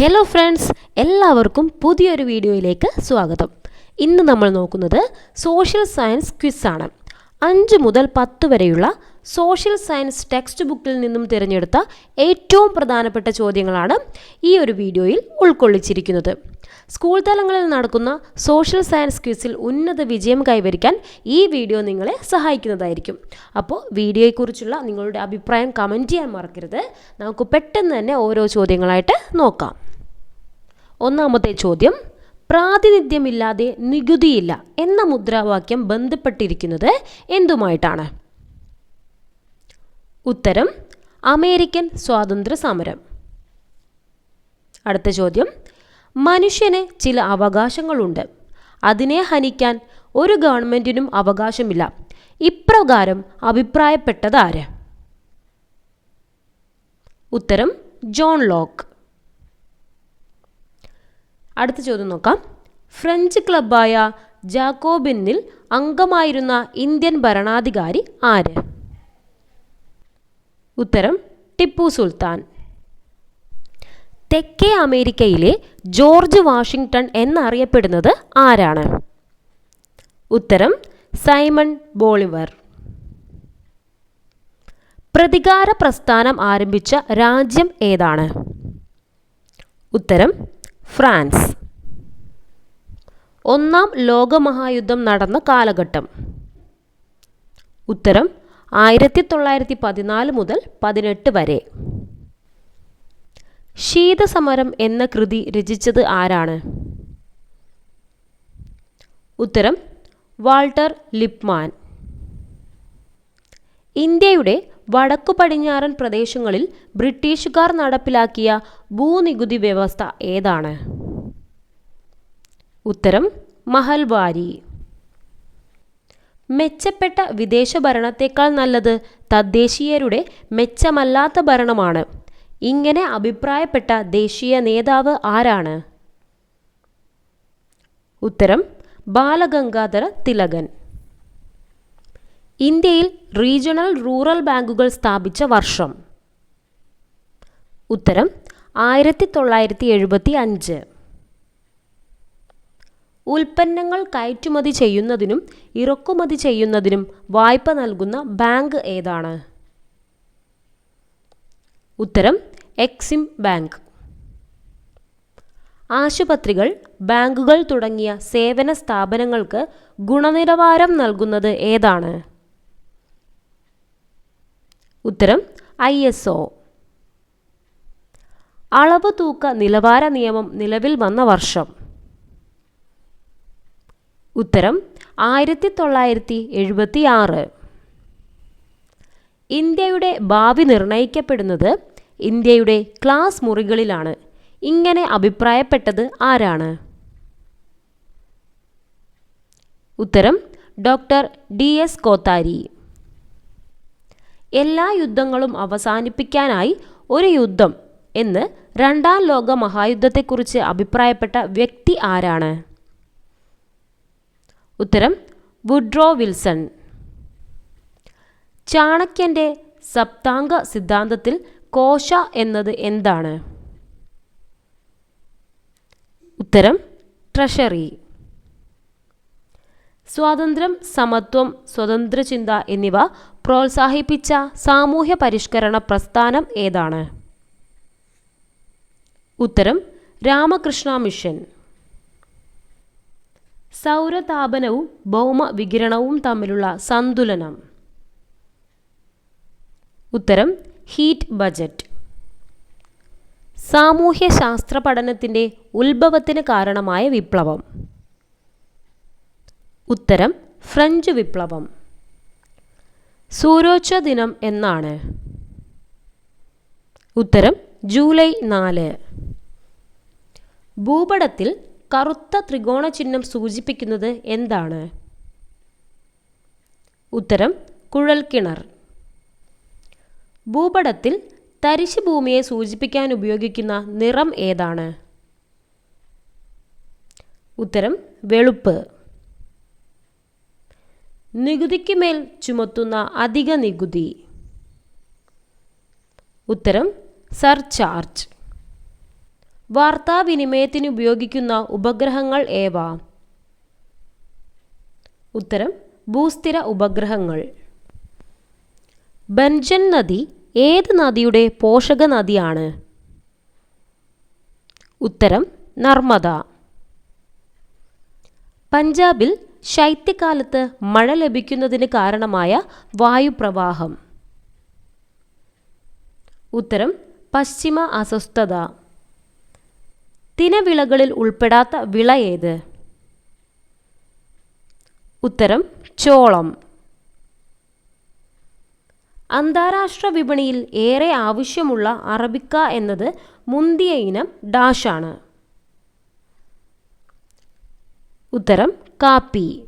Hello friends, എല്ലാവർക്കും പുതിയൊരു വീഡിയോയിലേക്ക് സ്വാഗതം. ഇന്ന് നമ്മൾ നോക്കുന്നത് സോഷ്യൽ സയൻസ് ക്വിസാണ്. 5 മുതൽ 10 വരെയുള്ള സോഷ്യൽ സയൻസ് ടെക്സ്റ്റ് ബുക്കിൽ നിന്നും തിരഞ്ഞെടുത്ത ഏറ്റവും പ്രധാനപ്പെട്ട ചോദ്യങ്ങളാണ് ഈ ഒരു വീഡിയോയിൽ ഉൾക്കൊള്ളിച്ചിരിക്കുന്നത്. സ്കൂൾ തലങ്ങളിൽ നടക്കുന്ന സോഷ്യൽ സയൻസ് ക്വിസിൽ ഉന്നത വിജയം കൈവരിക്കാൻ ഈ വീഡിയോ നിങ്ങളെ സഹായിക്കുന്നതായിരിക്കും. അപ്പോൾ വീഡിയോയെക്കുറിച്ചുള്ള നിങ്ങളുടെ അഭിപ്രായം കമൻറ്റ് ചെയ്യാൻ മറക്കരുത്. നമുക്ക് പെട്ടെന്ന് തന്നെ ഓരോ ചോദ്യങ്ങളായിട്ട് നോക്കാം. ഒന്നാമത്തെ ചോദ്യം, പ്രാതിനിധ്യമില്ലാതെ നികുതിയില്ല എന്ന മുദ്രാവാക്യം ബന്ധപ്പെട്ടിരിക്കുന്നത് എന്തുമായിട്ടാണ്? ഉത്തരം, അമേരിക്കൻ സ്വാതന്ത്ര്യ സമരം. അടുത്ത ചോദ്യം, മനുഷ്യന് ചില അവകാശങ്ങളുണ്ട്, അതിനെ ഹനിക്കാൻ ഒരു ഗവൺമെൻറ്റിനും അവകാശമില്ല. ഇപ്രകാരം അഭിപ്രായപ്പെട്ടത് ആര്? ഉത്തരം, ജോൺ ലോക്ക്. അടുത്ത ചോദ്യം നോക്കാം. ഫ്രഞ്ച് ക്ലബ്ബായ ജാക്കോബിനിൽ അംഗമായിരുന്ന ഇന്ത്യൻ ഭരണാധികാരി ആര്? ഉത്തരം, ടിപ്പു സുൽത്താൻ. തെക്കേ അമേരിക്കയിലെ ജോർജ് വാഷിംഗ്ടൺ എന്നറിയപ്പെടുന്നത് ആരാണ്? ഉത്തരം, സൈമൺ ബോളിവർ. പ്രതികാര പ്രസ്ഥാനം ആരംഭിച്ച രാജ്യം ഏതാണ്? ഉത്തരം, ഫ്രാൻസ്. ഒന്നാം ലോകമഹായുദ്ധം നടന്ന കാലഘട്ടം? ഉത്തരം, 1914 മുതൽ 18 വരെ. ശീതസമരം എന്ന കൃതി രചിച്ചത് ആരാണ്? ഉത്തരം, വാൾട്ടർ ലിപ്മാൻ. ഇന്ത്യയുടെ വടക്കു പടിഞ്ഞാറൻ പ്രദേശങ്ങളിൽ ബ്രിട്ടീഷുകാർ നടപ്പിലാക്കിയ ഭൂനികുതി വ്യവസ്ഥ ഏതാണ്? ഉത്തരം, മഹൽവാരി. മെച്ചപ്പെട്ട വിദേശ ഭരണത്തേക്കാൾ നല്ലത് തദ്ദേശീയരുടെ മെച്ചമല്ലാത്ത ഭരണമാണ്. ഇങ്ങനെ അഭിപ്രായപ്പെട്ട ദേശീയ നേതാവ് ആരാണ്? ഉത്തരം, ബാലഗംഗാധര തിലകൻ. ഇന്ത്യയിൽ റീജിയണൽ റൂറൽ ബാങ്കുകൾ സ്ഥാപിച്ച വർഷം? ഉത്തരം, 1975. ഉൽപ്പന്നങ്ങൾ കയറ്റുമതി ചെയ്യുന്നതിനും ഇറക്കുമതി ചെയ്യുന്നതിനും വായ്പ നൽകുന്ന ബാങ്ക് ഏതാണ്? ഉത്തരം, എക്സിം ബാങ്ക്. ആശുപത്രികൾ, ബാങ്കുകൾ തുടങ്ങിയ സേവന സ്ഥാപനങ്ങൾക്ക് ഗുണനിലവാരം നൽകുന്നത് ഏതാണ്? ഉത്തരം, ISO. അളവ് തൂക്ക നിലവാര നിയമം നിലവിൽ വന്ന വർഷം? ഉത്തരം, 1976. ഇന്ത്യയുടെ ഭാവി നിർണയിക്കപ്പെടുന്നത് ഇന്ത്യയുടെ ക്ലാസ് മുറികളിലാണ്. ഇങ്ങനെ അഭിപ്രായപ്പെട്ടത് ആരാണ്? ഉത്തരം, ഡോക്ടർ DS കോത്താരി. എല്ലാ യുദ്ധങ്ങളും അവസാനിപ്പിക്കാനായി ഒരു യുദ്ധം എന്ന് രണ്ടാം ലോക മഹായുദ്ധത്തെക്കുറിച്ച് അഭിപ്രായപ്പെട്ട വ്യക്തി ആരാണ്? ഉത്തരം, വുഡ്രോ വിൽസൺ. ചാണക്യൻ്റെ സപ്താംഗ സിദ്ധാന്തത്തിൽ കോശ എന്നത് എന്താണ്? ഉത്തരം, ട്രഷറി. സ്വാതന്ത്ര്യം, സമത്വം, സ്വതന്ത്രചിന്ത എന്നിവ പ്രോത്സാഹിപ്പിച്ച സാമൂഹ്യ പരിഷ്കരണ പ്രസ്ഥാനം ഏതാണ്? ഉത്തരം, രാമകൃഷ്ണ മിഷൻ. സൗരതാപനവും ഭൗമവികിരണവും തമ്മിലുള്ള സന്തുലനം? ഉത്തരം, ഹീറ്റ് ബജറ്റ്. സാമൂഹ്യ ശാസ്ത്ര പഠനത്തിൻ്റെ ഉത്ഭവത്തിന് കാരണമായ വിപ്ലവം? ഉത്തരം, ഫ്രഞ്ച് വിപ്ലവം. സൂര്യോച്ച ദിനം എന്നാണ്? ഉത്തരം, ജൂലൈ 4. ഭൂപടത്തിൽ കറുത്ത ത്രികോണ ചിഹ്നം സൂചിപ്പിക്കുന്നത് എന്താണ്? ഉത്തരം, കുഴൽക്കിണർ. ഭൂപടത്തിൽ തരിശ് ഭൂമിയെ സൂചിപ്പിക്കാൻ ഉപയോഗിക്കുന്ന നിറം ഏതാണ്? ഉത്തരം, വെളുപ്പ്. നികുതിക്ക് മേൽ ചുമത്തുന്ന അധിക നികുതി? ഉത്തരം, സർചാർജ്. വാർത്താവിനിമയത്തിന് ഉപയോഗിക്കുന്ന ഉപഗ്രഹങ്ങൾ ഏവ? ഉത്തരം ഭൂസ്ഥിര ഉപഗ്രഹങ്ങൾ. ബൻജൻ നദി ഏത് നദിയുടെ പോഷക നദിയാണ്? ഉത്തരം നർമ്മദ. പഞ്ചാബിൽ ശൈത്യകാലത്ത് മഴ ലഭിക്കുന്നതിന് കാരണമായ വായുപ്രവാഹം? ഉത്തരം പശ്ചിമ അസ്വസ്ഥത. തിനവിളകളിൽ ഉൾപ്പെടാത്ത വിള ഏത്? ഉത്തരം ചോളം. അന്താരാഷ്ട്ര വിപണിയിൽ ഏറെ ആവശ്യമുള്ള അറബിക്ക എന്നത് മുന്തിയ ഇനം ഡാഷാണ്? ഉത്തരം കാപ്പി.